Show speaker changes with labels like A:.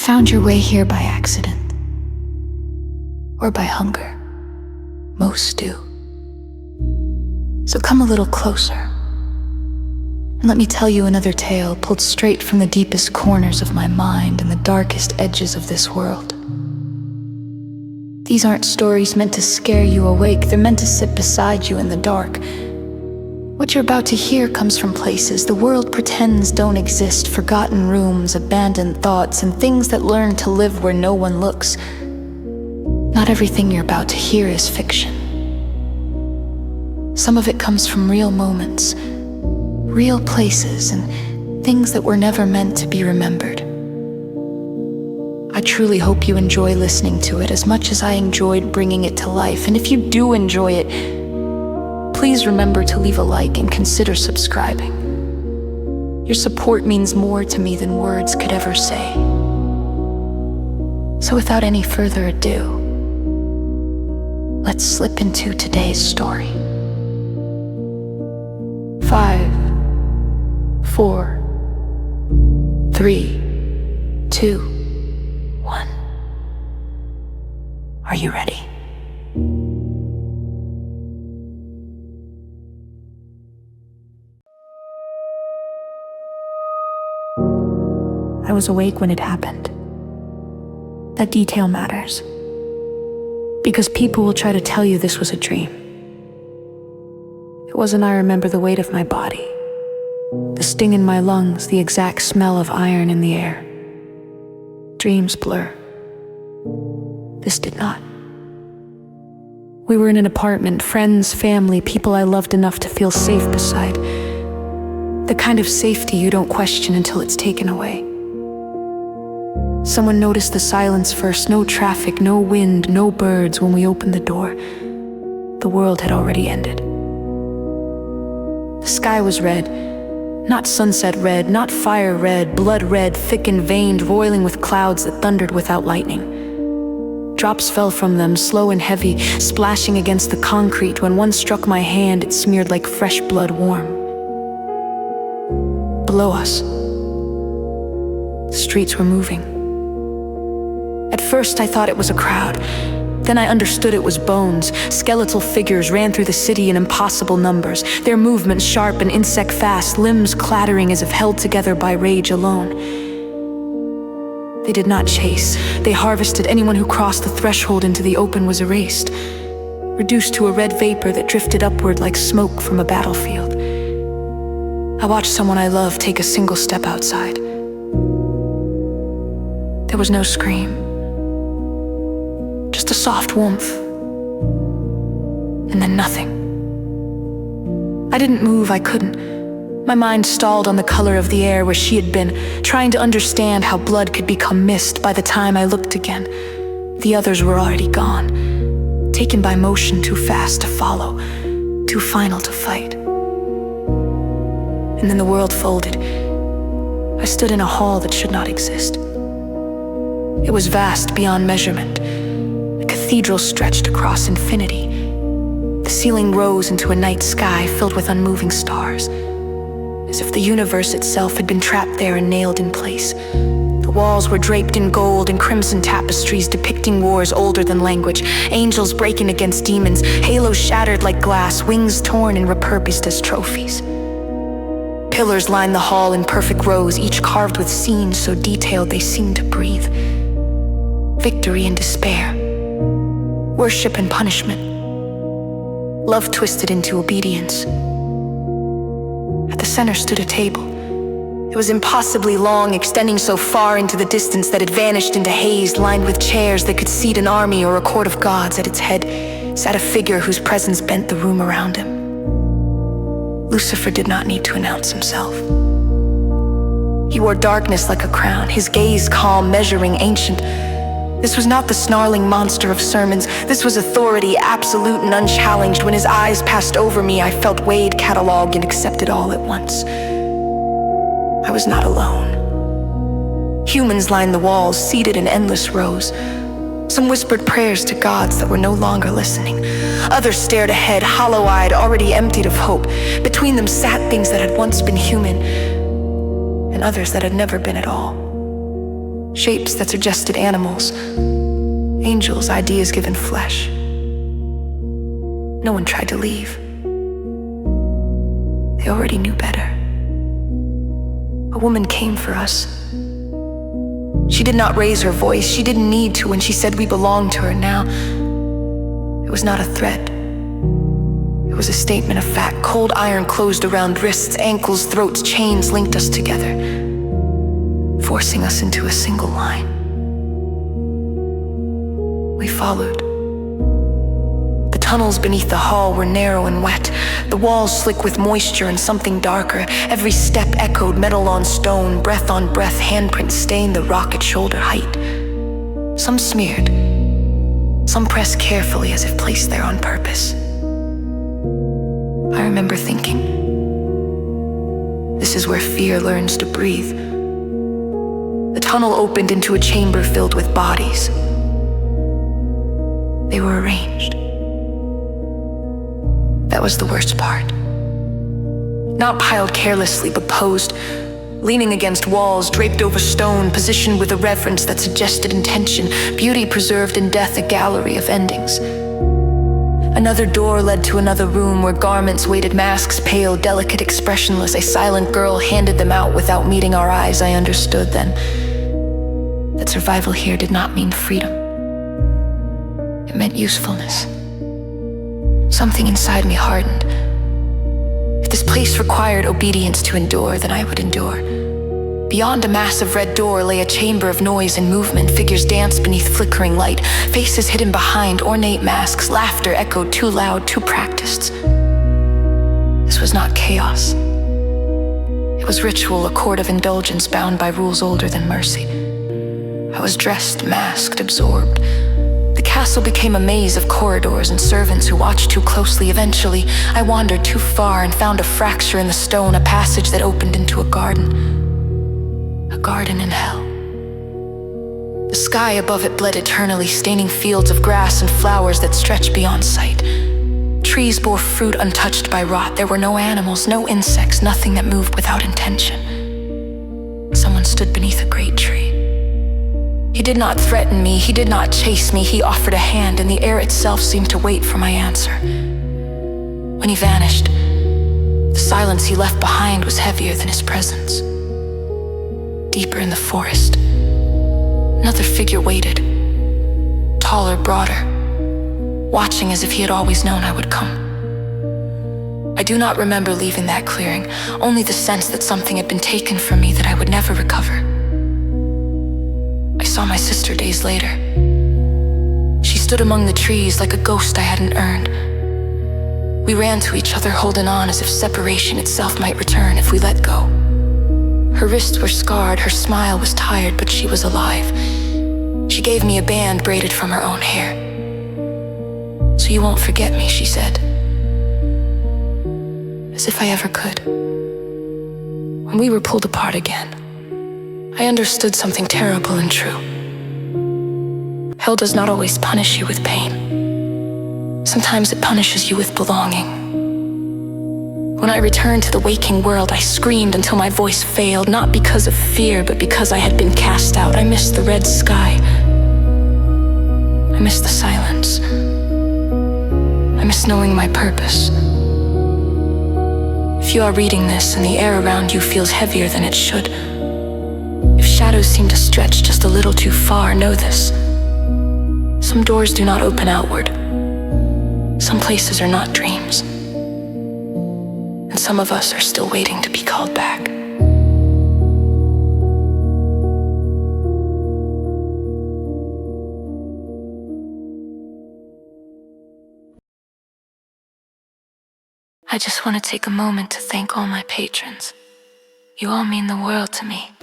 A: found your way here by accident, or by hunger. Most do. So come a little closer, and let me tell you another tale pulled straight from the deepest corners of my mind and the darkest edges of this world. These aren't stories meant to scare you awake, they're meant to sit beside you in the dark. What you're about to hear comes from places the world pretends don't exist, forgotten rooms, abandoned thoughts, and things that learn to live where no one looks. Not everything you're about to hear is fiction. Some of it comes from real moments, real places, and things that were never meant to be remembered. I truly hope you enjoy listening to it as much as I enjoyed bringing it to life, and if you do enjoy it, please remember to leave a like and consider subscribing. Your support means more to me than words could ever say. So without any further ado, let's slip into today's story. 5, 4, 3, 2, 1. Are you ready? I was awake when it happened. That detail matters, because people will try to tell you this was a dream. It wasn't. I remember the weight of my body, the sting in my lungs, the exact smell of iron in the air. Dreams blur. This did not. We were in an apartment, friends, family, people I loved enough to feel safe beside. The kind of safety you don't question until it's taken away. Someone noticed the silence first. No traffic, no wind, no birds when we opened the door. The world had already ended. The sky was red. Not sunset red, not fire red, blood red, thick and veined, roiling with clouds that thundered without lightning. Drops fell from them, slow and heavy, splashing against the concrete. When one struck my hand, it smeared like fresh blood warm. Below us, the streets were moving. At first, I thought it was a crowd. Then I understood it was bones. Skeletal figures ran through the city in impossible numbers, their movements sharp and insect fast, limbs clattering as if held together by rage alone. They did not chase. They harvested. Anyone who crossed the threshold into the open was erased, reduced to a red vapor that drifted upward like smoke from a battlefield. I watched someone I loved take a single step outside. There was no scream. Just a soft warmth, and then nothing. I didn't move, I couldn't. My mind stalled on the color of the air where she had been, trying to understand how blood could become mist. By the time I looked again, the others were already gone, taken by motion too fast to follow, too final to fight. And then the world folded. I stood in a hall that should not exist. It was vast beyond measurement. A cathedral stretched across infinity. The ceiling rose into a night sky filled with unmoving stars, as if the universe itself had been trapped there and nailed in place. The walls were draped in gold and crimson tapestries depicting wars older than language, angels breaking against demons, halos shattered like glass, wings torn and repurposed as trophies. Pillars lined the hall in perfect rows, each carved with scenes so detailed they seemed to breathe. Victory and despair, worship and punishment, love twisted into obedience. At the center stood a table. It was impossibly long, extending so far into the distance that it vanished into haze, lined with chairs that could seat an army or a court of gods. At its head sat a figure whose presence bent the room around him. Lucifer did not need to announce himself. He wore darkness like a crown, his gaze calm, measuring, ancient. This was not the snarling monster of sermons. This was authority, absolute and unchallenged. When his eyes passed over me, I felt weighed, cataloged, and accepted all at once. I was not alone. Humans lined the walls, seated in endless rows. Some whispered prayers to gods that were no longer listening. Others stared ahead, hollow-eyed, already emptied of hope. Between them sat things that had once been human, and others that had never been at all. Shapes that suggested animals, angels, ideas given flesh. No one tried to leave. They already knew better. A woman came for us. She did not raise her voice. She didn't need to when she said we belonged to her. Now, it was not a threat. It was a statement of fact. Cold iron closed around wrists, ankles, throats, chains linked us together, forcing us into a single line. We followed. The tunnels beneath the hall were narrow and wet, the walls slick with moisture and something darker. Every step echoed metal on stone, breath on breath, handprints stained the rock at shoulder height. Some smeared, some pressed carefully as if placed there on purpose. I remember thinking, this is where fear learns to breathe. The tunnel opened into a chamber filled with bodies. They were arranged. That was the worst part. Not piled carelessly, but posed, leaning against walls, draped over stone, positioned with a reverence that suggested intention, beauty preserved in death, a gallery of endings. Another door led to another room where garments waited, masks pale, delicate, expressionless. A silent girl handed them out without meeting our eyes. I understood then that survival here did not mean freedom. It meant usefulness. Something inside me hardened. If this place required obedience to endure, then I would endure. Beyond a massive red door lay a chamber of noise and movement. Figures danced beneath flickering light, faces hidden behind ornate masks. Laughter echoed too loud, too practiced. This was not chaos. It was ritual, a court of indulgence bound by rules older than mercy. I was dressed, masked, absorbed. The castle became a maze of corridors and servants who watched too closely. Eventually, I wandered too far and found a fracture in the stone, a passage that opened into a garden. A garden in hell. The sky above it bled eternally, staining fields of grass and flowers that stretched beyond sight. Trees bore fruit untouched by rot. There were no animals, no insects, nothing that moved without intention. Someone stood beneath a great tree. He did not threaten me, he did not chase me. He offered a hand, and the air itself seemed to wait for my answer. When he vanished, the silence he left behind was heavier than his presence. Deeper in the forest, another figure waited, taller, broader, watching as if he had always known I would come. I do not remember leaving that clearing, only the sense that something had been taken from me that I would never recover. I saw my sister days later. She stood among the trees like a ghost I hadn't earned. We ran to each other, holding on as if separation itself might return if we let go. Her wrists were scarred, her smile was tired, but she was alive. She gave me a band braided from her own hair. "So you won't forget me," she said. As if I ever could. When we were pulled apart again, I understood something terrible and true. Hell does not always punish you with pain. Sometimes it punishes you with belonging. When I returned to the waking world, I screamed until my voice failed, not because of fear, but because I had been cast out. I missed the red sky. I missed the silence. I missed knowing my purpose. If you are reading this and the air around you feels heavier than it should, if shadows seem to stretch just a little too far, know this. Some doors do not open outward. Some places are not dreams. And some of us are still waiting to be called back. I just want to take a moment to thank all my patrons. You all mean the world to me.